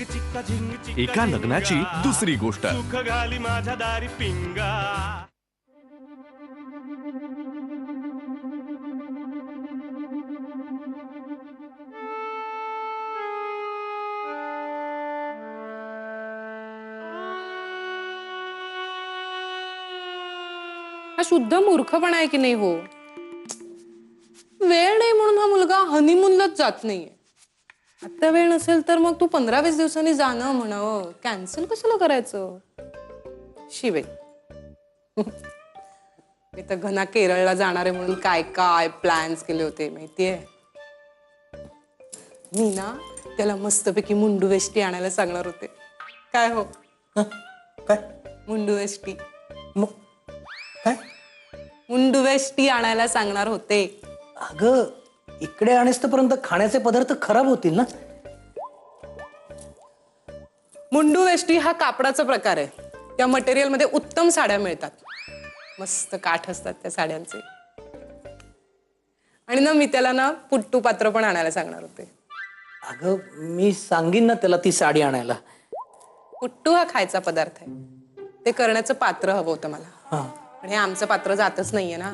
एका लग्नाची दुसरी गोष्ट. सुख घाली माझ्या दारी पिंगा. हा शुद्ध मूर्खपणा आहे की नाही हो. वेळ नाही म्हणून हा मुलगा हनीमूनलाच जात नाहीये. आता वेळ नसेल तर मग तू 15-20 दिवसांनी जाणं म्हणावं. कॅन्सल कशाला करायचं. शिवे मी तर घना केरळला जाणार आहे म्हणून काय काय प्लॅन्स केले होते माहितीये. मी ना त्याला मस्तपैकी मुंडू वेष्टी आणायला सांगणार होते. काय हो काय मुंडू वेष्टी काय मुंडू वेष्टी आणायला सांगणार होते. अगं इकडे आणेस्तपर्यंत खाण्याचे पदार्थ खराब होतील ना. मुंडू वेष्टी हा कापडाचा प्रकार आहे. त्या मटेरियल मध्ये उत्तम साड्या मिळतात. मस्त काठ असतात त्या साड्यांचे. आणि ना मी त्याला ना पुट्टू पात्र पण आणायला सांगणार होते. अगं मी सांगीन ना त्याला ती साडी आणायला. पुट्टू हा खायचा पदार्थ आहे. ते करण्याचं पात्र हवं होतं मला. पण हे आमचं पात्र जातच नाहीये ना.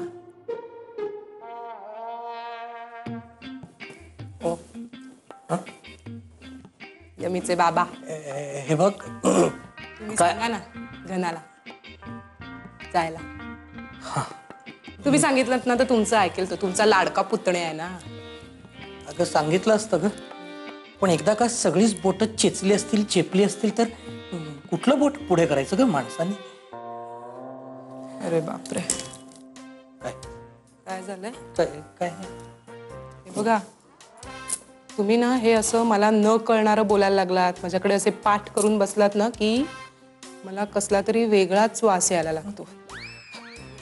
यमीचे बाबा हे बघ तुम्ही सांगा ना घनाला जायला. तुम्ही सांगितलं ना तर तुमचं ऐकेल. तो तुमचा लाडका पुतणे आहे ना. अगं सांगितलं असतं ग. पण एकदा का सगळीच बोट चेचली असतील चेपली असतील तर कुठलं बोट पुढे करायचं ग माणसाने. अरे बापरे काय काय झालंय. काय हे बघा तुम्ही ना हे असं मला न कळणारं बोलायला लागलात. माझ्याकडे असे पाठ करून बसलात ना की मला कसला तरी वेगळाच वास यायला लागतो.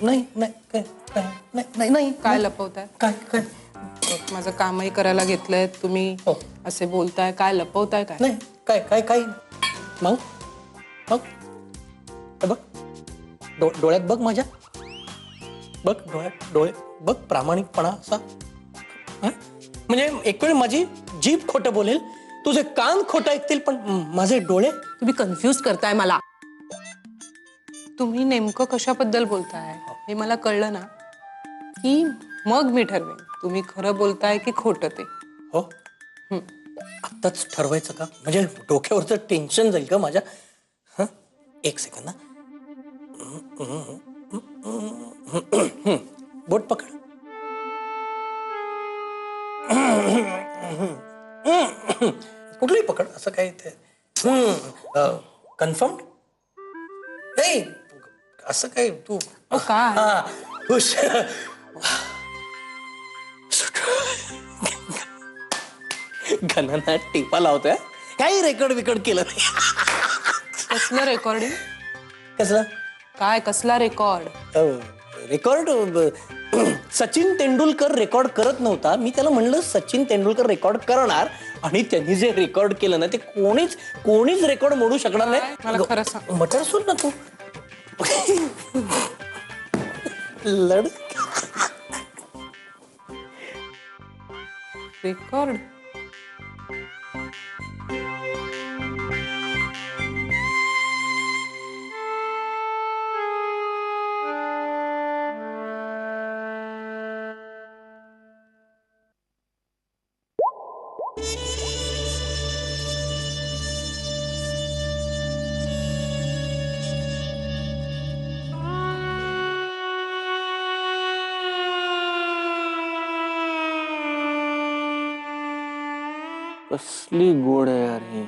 नाही नाही काय काय नाही नाही काय लपवताय. काय काय माझं कामही करायला घेतलंय तुम्ही असे बोलताय. काय लपवताय काय. नाही काय काय काय माऊ माऊ बघ डोळ्यात बघ माझ्या. बघ डोळ्यात डोळे बघ प्रामाणिकपणा असा. म्हणजे एक वेळ माझी जीभ खोटं बोलेल तुझे कान खोटं ऐकतील पण माझे डोळे. तुम्ही कन्फ्यूज करताय मला. तुम्ही नेमकं कशाबद्दल बोलताय हे मला कळलं ना की मग मी ठरवेन तुम्ही खरं बोलताय की खोटं ते. हो आत्ताच ठरवायचं का. म्हणजे डोक्यावरचं टेन्शन जाईल का माझ्या. हा एक सेकंद ना. बोट पकड. कुठलंही पकड असं काय ते. कन्फर्म नाही असं काय तू. काय खुश घनाना टिपा लावतोय. काही रेकॉर्ड बिकॉर्ड केलं नाही. कसलं रेकॉर्डिंग. कसलं काय कसला record. Record Sachin Tendulkar record करत नव्हता. मी त्याला म्हणलं सचिन तेंडुलकर रेकॉर्ड करणार आणि त्यांनी जे रेकॉर्ड केलं ना ते कोणीच रेकॉर्ड मोडू शकणार नाही. मला खरं सांग. मटर सोड ना तू. लड रेकॉर्ड. कसली गोड आहे यार ही.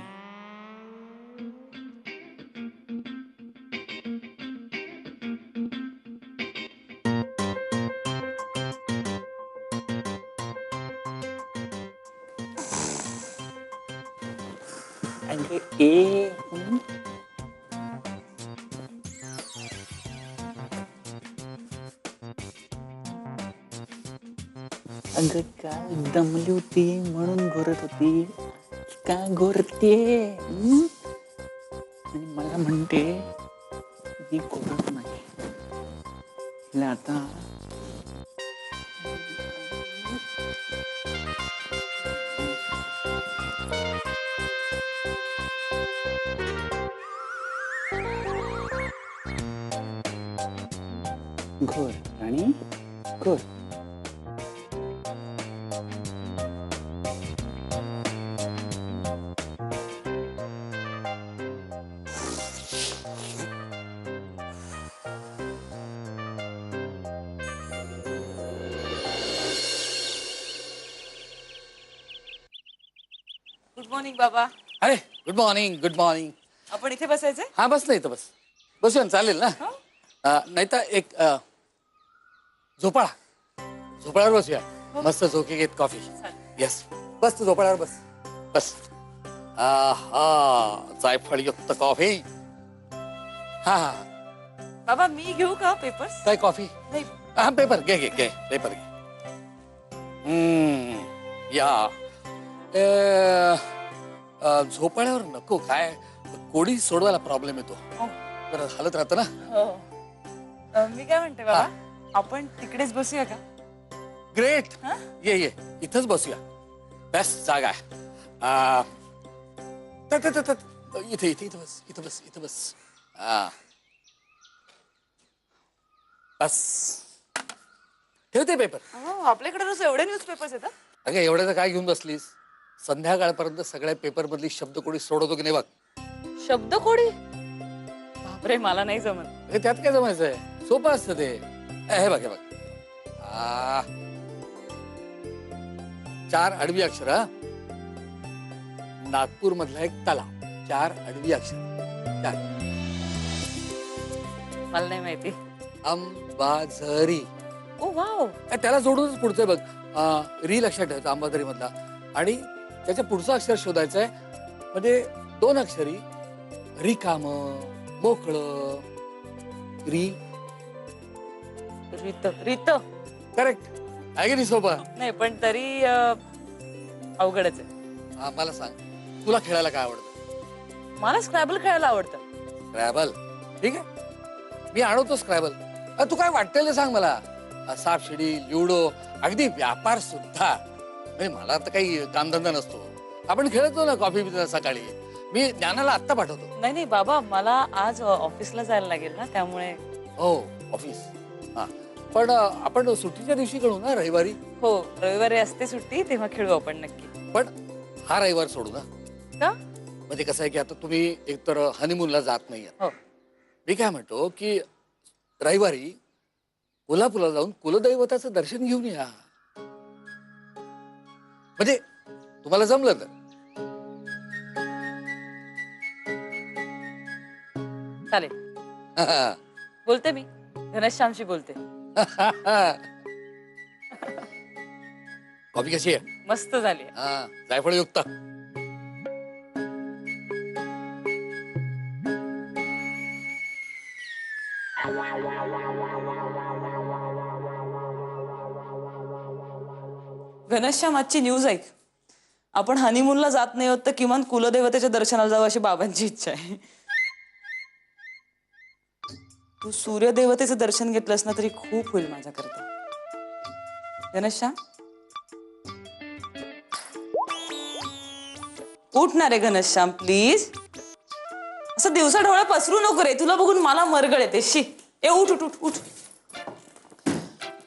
अगं काय दमली होती म्हणून घोरत होती. काय घोरते आणि मला म्हणते ही घोरत नाही. हिला आता घोर आणि घोर. गुड मॉर्निंग बाबा. अरे गुड मॉर्निंग गुड मॉर्निंग. आपण इथे बसायचंय? हा बस नाही तर बस बसूया ना, चालेल ना. नाही तर एक झोपाळा झोपाळ्यावर बसूया. मस्त झोके घेत कॉफी. येस बस तू झोपाळ्यावर बस बस. हा जायफळयुक्त कॉफी. हा हा बाबा मी घेऊ का पेपर्स? काय कॉफी? नाही. हा पेपर घे घे घे पेपर घे. या झोपाळ्यावर नको, काय कोडी सोडवायला प्रॉब्लेम येतो. तर हालत राहतं ना. मी काय म्हणते बाबा, आपण तिकडेच बसूया का? ग्रेट. ये ये इथंच बसूया. बेस्ट जागा आहे. इथे इथे इथं बस इथं बस इथं बस. बस ठेवते पेपर. आपल्याकडे रोज एवढे न्यूजपेपर्स येतात? अगं एवढ्याचं काय घेऊन बसलीस? संध्याकाळपर्यंत सगळ्या पेपर मधली शब्द कोणी सोडवतो की नाही बघ. शब्द कोडी? बापरे, मला नाही जमत. त्यात काय जमायचंय, सोपं असतं ते. हे बघ हे बघ. 4 आडवी अक्षर. नागपूर मधला एक तलाव. 4 आडवी अक्षर. 4. मला नाही माहिती. अंबाझरी. ओ वाव. त्याला जोडूनच पुढचं बघ. री लक्षात ठेवायचं अंबाझरी मधला. आणि त्याच्या पुढचं अक्षर शोधायचंय. म्हणजे 2 अक्षरी. रिकाम मोकळं. री रित रित. करेक्ट आहे की नाही? सोपं नाही पण तरी अवघडच आहे. मला सांग, तुला खेळायला काय आवडतं? मला स्क्रॅबल खेळायला आवडतं. स्क्रॅबल ठीक आहे, मी आणवतो स्क्रॅबल. तू काय वाटतेल सांग मला. सापशिडी, ल्युडो, अगदी व्यापार सुद्धा. म्हणजे मला तर काही कामधंदा नसतो. आपण खेळतो ना कॉफी पिताना सकाळी. मी ज्ञानाला आत्ता पाठवतो. नाही नाही बाबा, मला आज ऑफिसला जायला लागेल ना, त्यामुळे. हो ऑफिस. हा पण आपण सुट्टीच्या दिवशी खेळू ना, रविवारी. हो रविवारी असते सुट्टी, तेव्हा खेळू आपण नक्की. पण हा रविवार सोडू ना. का? म्हणजे कसं आहे की आता तुम्ही एकतर हनीमूनला जात नाहीये. हो. मी काय म्हणतो की रविवारी कोल्हापूरला जाऊन कुलदैवताचं दर्शन घेऊन या. म्हणजे तुम्हाला जमलं तर. चालेल. बोलते मी घनश्यामशी बोलते. कॉफी कशी आहे? मस्त झाली. जायफळयुक्त. घनश्याम आजची न्यूज ऐक. आपण हनीमूनला जात नाही होत तर किमान कुलदेवतेच्या दर्शनाला जावं अशी बाबांची इच्छा आहे. तू सूर्यदेवतेचं दर्शन घेतलंस ना तरी खूप होईल माझ्याकरता. घनश्याम उठ ना रे घनश्याम प्लीज. असं दिवसा डोळा पसरू नको रे, तुला बघून मला मरगळ येते. शी ए उठ उठ उठ उठ.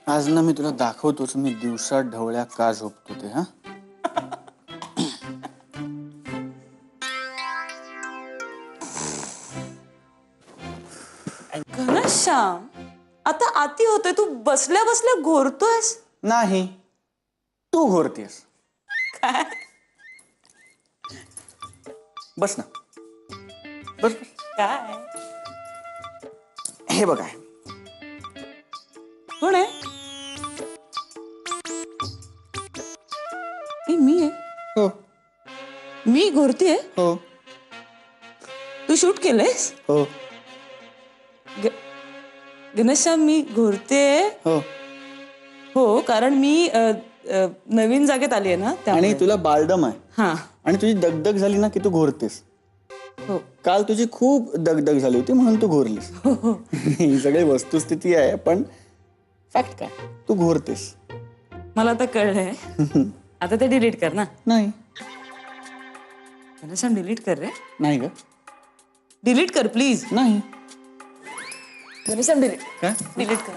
आज ना मी तुला दाखवतोच मी दिवसा ढवळ्या का झोपतो ते. हा घनश्याम आता आती होतोय, तू बसल्या बसल्या घोरतोयस. नाही, तू घोरतेस. काय? बस ना, बस बस. काय? हे बघ आहे. कोण आहे? हे मी आहे. हो मी घोरतीये. हो तू शूट केलंयस? हो घनश्याम मी घोरते. हो हो कारण मी नवीन जागेत आली आहे ना, आणि त्यामुळे. तुला बालडम आहे. हा आणि तुझी दगदग झाली ना की तू घोरतेस. हो काल तुझी खूप दगदग झाली होती म्हणून तू घोरलीस. ही सगळी वस्तुस्थिती आहे, पण फॅक्ट काय, तू घोरतेस. मला आता कळलंय. आता ते डिलीट कर ना. नाही घनश्याम डिलीट कर रे. नाही ग, डिलीट कर प्लीज. नाही घनश्याम डिलीट काय? डिलीट कर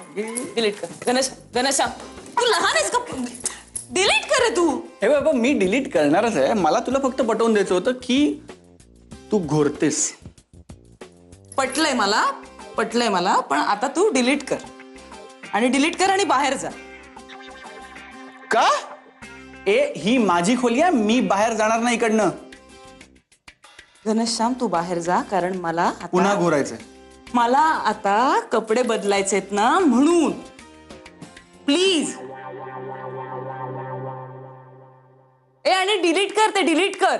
डिलीट कर घनश्याम तू लहान आहेस का डिलीट कर रे तू. हे बाबा मी डिलीट करणारच आहे. मला तुला फक्त पटवून द्यायचं होतं की तू घोरतेस. पटलंय मला पण आता तू डिलीट कर आणि बाहेर जा. का? ही माझी खोली आहे, मी बाहेर जाणार नाही इकडनं. घनश्याम तू बाहेर जा कारण मला पुन्हा घोरायचंय. मला आता कपडे बदलायचेत ना म्हणून प्लीज. आणि डिलीट कर ते डिलीट कर.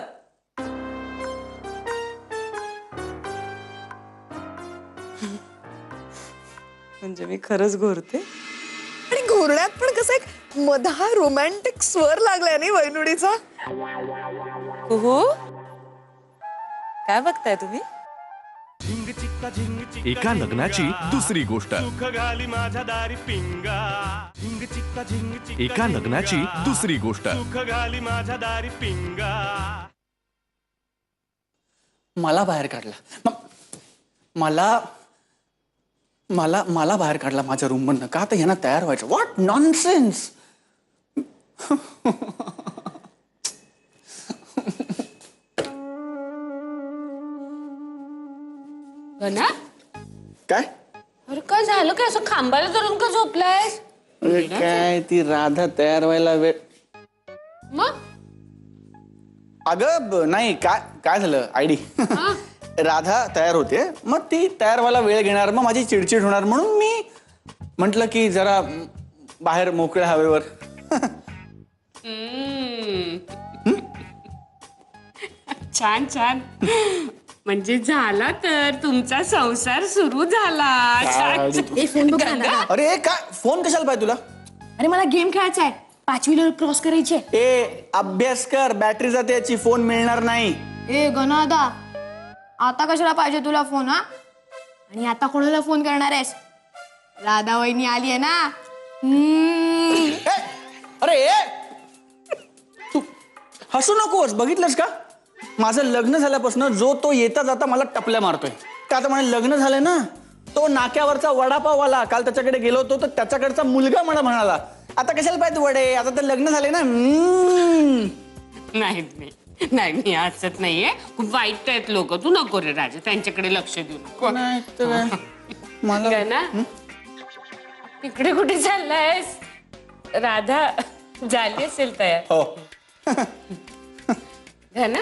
म्हणजे मी खरंच घोरते. आणि घोरण्यात पण कसं एक मधा रोमॅन्टिक स्वर लागलाय नाही वैनुडीचा. हो काय बघताय तुम्ही? झिंग चिक्का झिंग चिक्का एका लग्नाची दुसरी गोष्ट. सुख घाली माझ्या दारी पिंगा. झिंग चिक्का झिंग चिक्का एका लग्नाची दुसरी गोष्ट. सुख घाली माझ्या दारी पिंगा. मला बाहेर काढला. मला मला मला बाहेर काढला माझ्या रूम मधनं. का तर ह्यांना तयार व्हायचं. What nonsense. ना काय? अरे काय झालं काय असं खांबाला धरून का झोपलायस? अरे काय ती राधा तयार व्हायला वेळ. मग अगं नाही काय काय झालं आयडी. राधा तयार होते मग ती तयार व्हायला वेळ घेणार मग माझी चिडचिड होणार म्हणून मी म्हटलं की जरा बाहेर मोकळ्या हवेवर. छान छान म्हणजे झाला तर तुमचा संसार सुरू झाला. ए फोन बघ ना. अरे काय फोन कशाला पाहिजे तुला? अरे मला गेम खेळायचा आहे. 5वी लेवल क्रॉस करायची आहे. ए अभ्यास कर. बॅटरी जाते याची. फोन मिळणार नाही. ए गणादा आता कशाला पाहिजे तुला फोन हा? आणि आता कोणाला फोन करणार आहेस? राधा वहिनी आली आहे ना. अरे ए तू हसू नकोस. बघितलंस का माझं लग्न झाल्यापासून जो तो येता जाता मला टपल्या मारतोय. का आता म्हणे लग्न झालंय ना. तो नाक्यावरचा वडापाववाला काल त्याच्याकडे गेलो होतो तर त्याच्याकडचा मुलगा मला म्हणाला आता कशाला पाहिजे वडे आता तर लग्न झाले ना. नाही मी हसत नाहीये. खूप वाईट आहेत लोक. तू नको रे राजा त्यांच्याकडे लक्ष देऊ नको. मला ना तिकडे कुठे चाललायस? राधा झाली असेल तयार. हो ना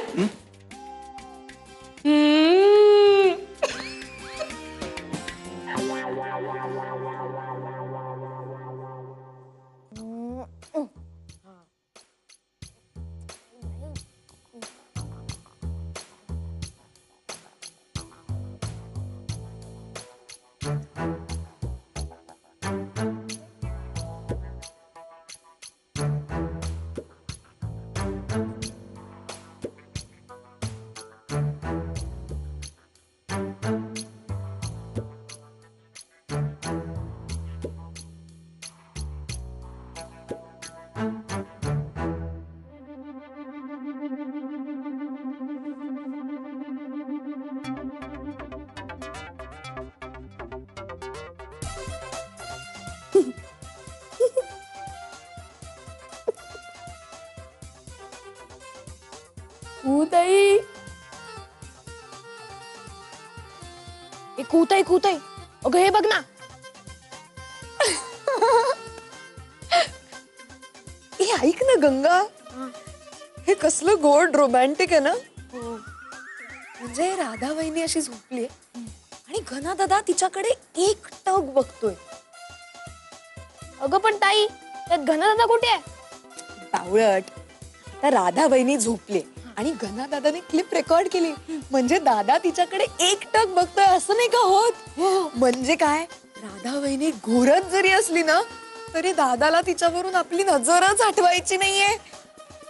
कूताई कूताई कूताई अगं हे बघ ना. हे ऐक ना गंगा. हे कसलं गोड रोमॅन्टिक आहे ना. म्हणजे राधा वहिनी अशी झोपली आणि घना दादा तिच्याकडे एकटक बघतोय. अगं पण ताई त्यात घना दादा कुठे आहे? बावळट. तर राधा वहिनी झोपली आणि घना दादाने क्लिप रेकॉर्ड केली म्हणजे दादा तिच्याकडे एकटक बघतोय असं नाही का होत. म्हणजे काय राधा वहिनी घोरत जरी असली ना तरी दादाला तिच्यावरून आपली नजरच हटवायची नाहीये.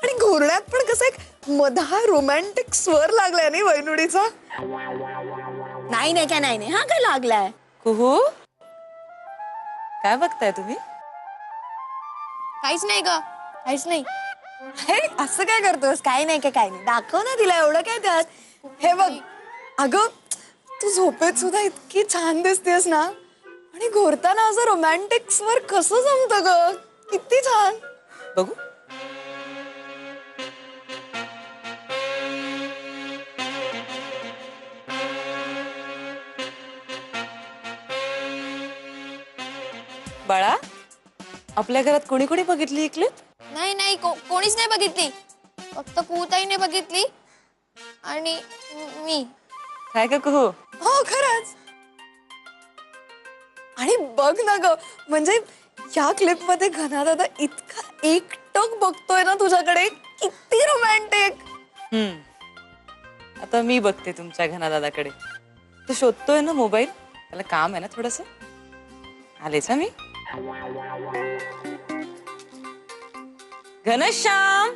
आणि घोरण्यात पण कसं एक मधा रोमॅन्टिक स्वर लागलाय नाही वैनुडीचा. नाही नाही काय नाही हा काय लागलाय. कुहू काय बघताय तुम्ही? काहीच नाही ग काहीच नाही. हे असं काय करतोस? काही नाही काय नाही. दाखव ना तिला एवढं काय त्यात. हे बघ अगं तू झोपेत सुद्धा इतकी छान दिसतेस ना. आणि घोरताना असं रोमॅन्टिक स्वर कसं जमतं ग? किती छान. बघू. बाळा, आपल्या घरात कोणी कोणी बघितली ही क्लिप? नाही नाही कोणीच नाही बघितली. फक्त कुताईने बघितली आणि मी. काय का हो? हो खरंच. आणि बघ ना ग, म्हणजे या क्लिप मध्ये घना दादा इतका एकटक बघतोय ना तुझ्याकडे, किती रोमॅन्टिक. आता मी बघते तुमच्या घना दादाकडे. तू शोधतोय ना मोबाईल? त्याला काम आहे ना थोडस. आलेच मी. घनश्याम,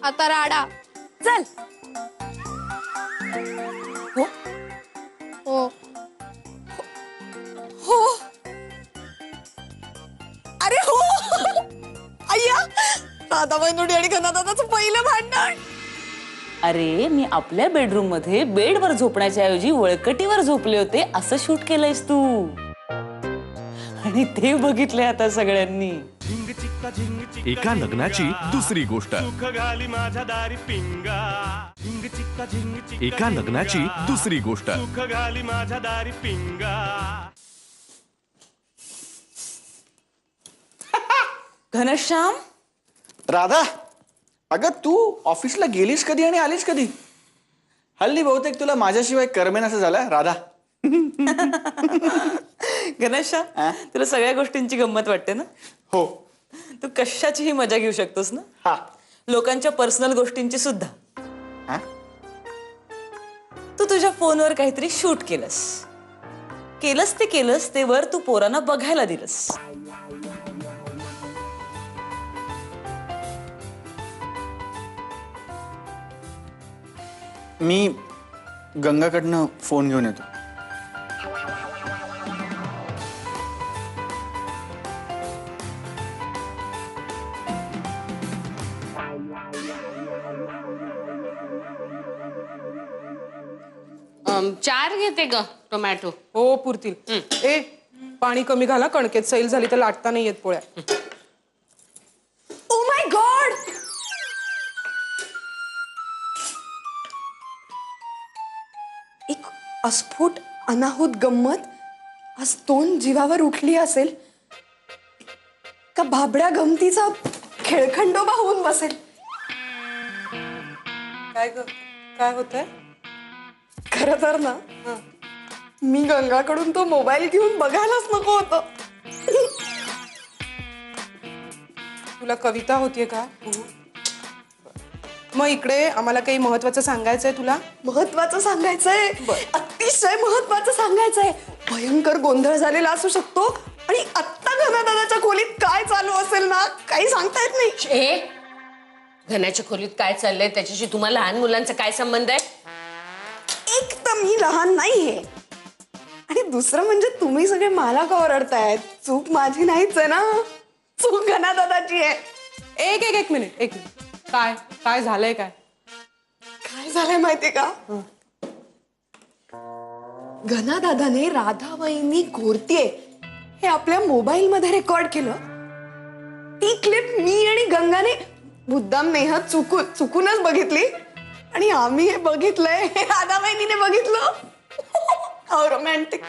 आता राडा चल. हो हो हो. अरे हो. अय्या, राधा वैनुडी आणि घना दादाचं पहिलं भांडण. अरे मी आपल्या बेडरूम मध्ये बेडवर झोपण्याच्या ऐवजी वळकटीवर झोपले होते असं शूट केलंयस तू. आणि ते बघितलंय आता सगळ्यांनी. झिंग चिक्का झिंग चिक्का एका लग्नाची दुसरी गोष्ट. सुख घाली माझ्या दारी पिंगा. झिंग चिक्का झिंग चिक्का एका लग्नाची दुसरी गोष्ट. सुख घाली माझ्या दारी पिंगा. घनश्याम, राधा, अगं तू ऑफिसला गेलीस कधी आणि आलीस कधी? हल्ली बहुतेक तुला माझ्याशिवाय करमेन असं झालं राधा. घनश्याम, तुला सगळ्या गोष्टींची गंमत वाटते ना? हो. तू कशाचीही मजा घेऊ शकतोस ना? हा. लोकांच्या पर्सनल गोष्टींची सुद्धा. हा? तू तुझ्या फोनवर काहीतरी शूट केलंस ते केलंस ते वर तू पोरांना बघायला दिलंस. मी गंगाकडनं फोन घेऊन येतो. चार घेते ग टोमॅटो. हो पुरतील. ए, पाणी कमी घाला, कणकेत सैल झाली तर लाटता नाही येत पोळ्या. Oh my God. एक अस्फुट अनाहूत गंमत आज 2 जीवावर उठली असेल का भाबड्या गमतीचा खेळखंडोबा होऊन बसेल. काय होतंय? खरं तर ना, मी गंगाकडून तो मोबाईल घेऊन बघायलाच नको होतं. तुला कविता होतीये का? मग इकडे आम्हाला काही महत्वाचं सांगायचंय तुला. महत्वाचं सांगायचंय, अतिशय महत्वाचं सांगायचंय. भयंकर गोंधळ झालेला असू शकतो आणि आत्ता घना दादाच्या खोलीत काय चालू असेल ना, काही सांगता येत नाही. ए, घनाच्या खोलीत काय चाललंय त्याच्याशी तुम्हाला लहान मुलांचा काय संबंध आहे? एक तर मी लहान नाहीये आणि दुसरं म्हणजे तुम्ही सगळे मला का ओरडतायत? चूक माझी नाहीच आहे ना, चूक घना दादाची आहे. एक मिनिट. काय झालंय? काय झालंय माहितीये का? घना दादाने राधा वहिनी घोरतीये हे आपल्या मोबाईल मध्ये रेकॉर्ड केलं. ती क्लिप मी आणि गंगाने मुद्दाम नेहत चुकूनच बघितली आणि आम्ही हे बघितलंय, हे राधा वहिनीने बघितलं. How romantic.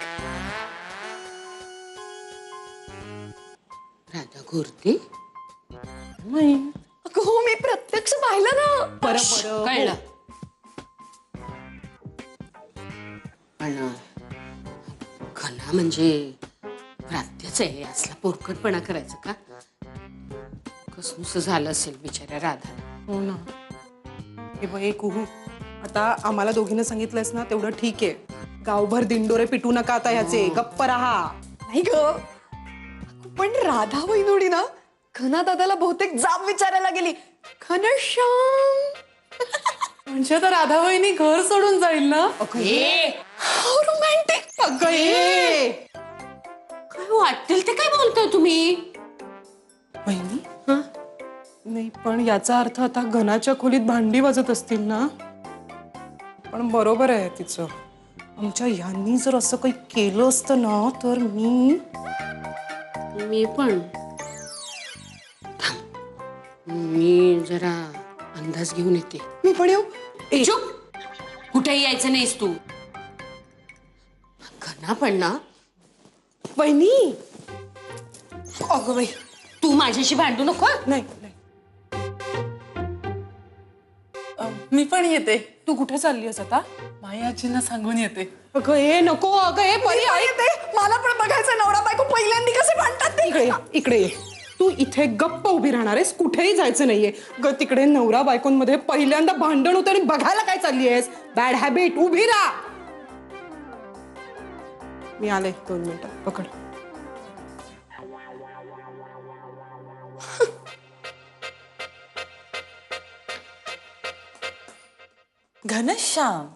राधा घोरते? नाही. हो, मी प्रत्यक्ष पाहिलं ना. बरं. कळलं. पण घना म्हणजे प्रात्याच आहे, असला पोरकटपणा करायचं का? कसं झालं असेल बिचाऱ्या राधा. हो ना. हे बघ, एक कुहू, आता आम्हाला दोघींना सांगितलंयस ना तेवढं ठीक आहे. गावभर दिंडोरे पिटू नका आता ह्याचे. गप्प राहा. नाही ग, पण राधा वहिनुडी ना घना दादाला बहुतेक जाब विचारायला गेली. घनश्याम म्हणजे तर राधा वहिनी घर सोडून जाईल ना. रोमॅन्टिक. काय वाटेल ते काय बोलताय तुम्ही? वहिनी नाही, पण याचा अर्थ आता घनाच्या खोलीत भांडी वाजत असतील ना. पण बरोबर आहे तिचं. आमच्या ह्यांनी जर असं काही केलं असतं ना तर मी मी पण मी जरा अंदाज घेऊन येते. मी पण येऊ ए, चुप, कुठेही यायचं नाहीस तू. घना पण ना, वहिनी अगं बाई तू माझ्याशी भांडू नको हं? नाही नाही मी पण येते. तू कुठे चालली आहेस आता? माझ्या आजींना सांगून येते. अगं हे नको अगं हे परी ऐक मला पण बघायचं नवरा बायको पहिल्यांदा कसे भांडतात ते. इकडे ये, इकडे ये. तू इथे गप्प उभी राहणार आहेस, कुठेही जायचं नाहीये. ग तिकडे नवरा बायकोंमध्ये पहिल्यांदा भांडण होतं आणि बघायला काय चालली आहेस? बॅड हॅबिट, उभी राहा. मी आले 2 मिनिटं, पकड. घनश्याम,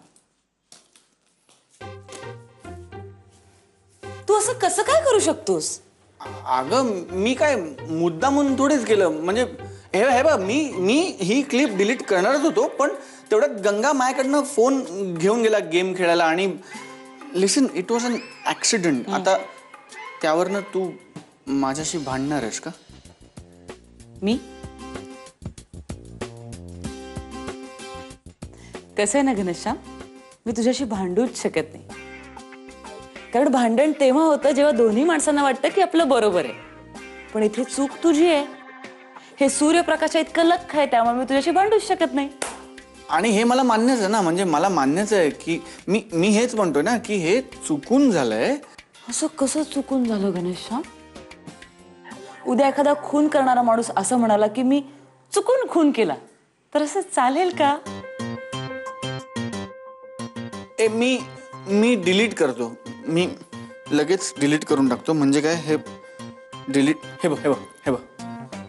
तू असं कसं काय करू शकतोस? अगं मी काय मुद्दा म्हणून थोडीच केलं. म्हणजे हे बघ, मी ही क्लिप डिलीट करणारच होतो, पण तेवढ्यात गंगा माझ्याकडनं फोन घेऊन गेला गेम खेळायला. आणि लिसन, इट वॉज अन ऍक्सिडेंट. आता त्यावरनं तू माझ्याशी भांडणार आहेस का? मी कसं आहे ना घनश्याम, मी तुझ्याशी भांडूच शकत नाही. कारण भांडण तेव्हा होतं जेव्हा दोन्ही माणसांना वाटतं की आपलं बरोबर आहे. पण इथे चूक तुझी आहे. हे सूर्यप्रकाशा इतकं लख आहे, त्यामुळे मी तुझ्याशी भांडूच शकत नाही. आणि हे मला मान्यच आहे ना, म्हणजे मला मान्यच आहे की मी हेच म्हणतोय ना की हे चुकून झालंय. असं कसं चुकून झालं घनश्याम? उद्या एखादा खून करणारा माणूस असं म्हणाला की मी चुकून खून केला, तर असं चालेल का? मी डिलीट करतो. मी लगेच डिलीट करून टाकतो. म्हणजे काय, हे डिलीट, हे बघ हे बघ हे बघ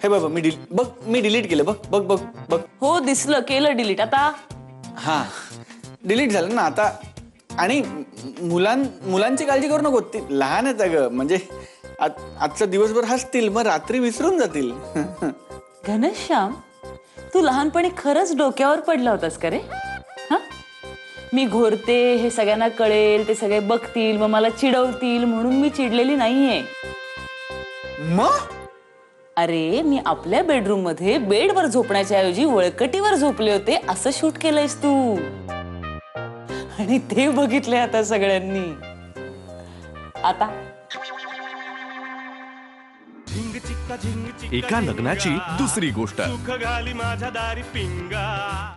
हे बघ मी डिलीट केलं. बघ बघ बघ बघ. हो, दिसलं, केलं डिलीट. आता हा, डिलीट झालं ना आता. आणि मुलांची काळजी करू नको, ती लहान आहेत अगं. म्हणजे आजचा दिवसभर हसतील, मग रात्री विसरून जातील. घनश्याम, तू लहानपणी खरंच डोक्यावर पडला होतास का रे? हा, मी घोरते, हे सगळ्यांना कळेल, ते सगळे बघतील, मग मला चिडवतील म्हणून मी चिडलेली नाहीये. मग अरे, मी आपल्या बेडरूम मध्ये बेडवर झोपण्याच्या ऐवजी वळकटीवर झोपले होते असं शूट केलंयस तू. आणि ते बघितले आता सगळ्यांनी. आता झिंग चिक्का झिंग चिक्का एका लग्नाची दुसरी गोष्ट. सुख घाली माझ्या दारी पिंगा.